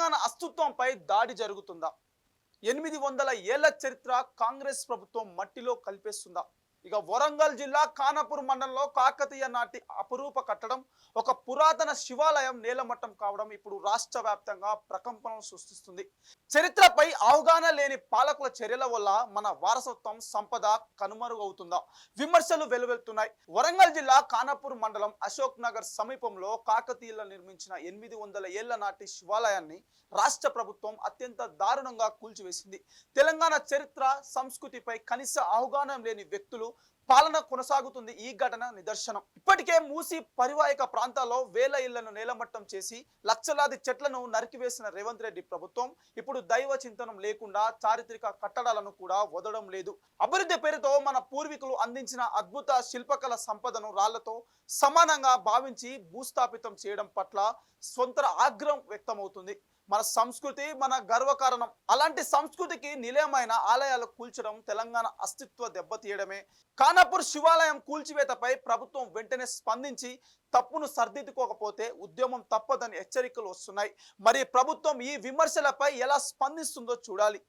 తెలంగాణ అస్తిత్వంపై దాడి జరుగుతుందా? 800 ఏళ్ల చరిత్ర కాంగ్రెస్ ప్రభుత్వం మట్టిలో కలిపేస్తుందా? ఇక వరంగల్ జిల్లా ఖానాపూర్ మండలంలో కాకతీయ నాటి అపురూప కట్టడం, ఒక పురాతన శివాలయం నేలమట్టం కావడం ఇప్పుడు రాష్ట్ర వ్యాప్తంగా ప్రకంపనలు సృష్టిస్తుంది. చరిత్రపై అవగాహన లేని పాలకుల చర్యల వల్ల మన వారసత్వం సంపద కనుమరుగవుతుందా? విమర్శలు వెలువెళ్తున్నాయి. వరంగల్ జిల్లా ఖానాపూర్ మండలం అశోక్ నగర్ సమీపంలో కాకతీయులు నిర్మించిన 800 ఏళ్ల నాటి శివాలయాన్ని రాష్ట్ర ప్రభుత్వం అత్యంత దారుణంగా కూల్చివేసింది. తెలంగాణ చరిత్ర సంస్కృతిపై కనీస అవగాహన లేని వ్యక్తులు పాలన కొనసాగుతుంది ఈ ఘటన నిదర్శనం. ఇప్పటికే మూసి పరివాహక ప్రాంతాల్లో వేల ఇళ్లను నేలమట్టం చేసి లక్షలాది చెట్లను నరికివేసిన రేవంత్ రెడ్డి ప్రభుత్వం ఇప్పుడు దైవ చింతనం లేకుండా చారిత్రక కట్టడాలను కూడా వదలడం లేదు. అభివృద్ధి పేరుతో మన పూర్వీకులు అందించిన అద్భుత శిల్పకళ సంపదను రాళ్లతో సమానంగా భావించి భూస్థాపితం చేయడం పట్ల సొంత ఆగ్రహం వ్యక్తమవుతుంది. మన సంస్కృతి మన గర్వకారణం. అలాంటి సంస్కృతికి నిలయమైన ఆలయాలు కూల్చడం తెలంగాణ అస్తిత్వ దెబ్బతీయడమే. ఖానాపూర్ శివాలయం కూల్చివేతపై ప్రభుత్వం వెంటనే స్పందించి తప్పును సరిదిద్దుకోకపోతే ఉద్యమం తప్పదని హెచ్చరికలు వస్తున్నాయి. మరి ప్రభుత్వం ఈ విమర్శలపై ఎలా స్పందిస్తుందో చూడాలి.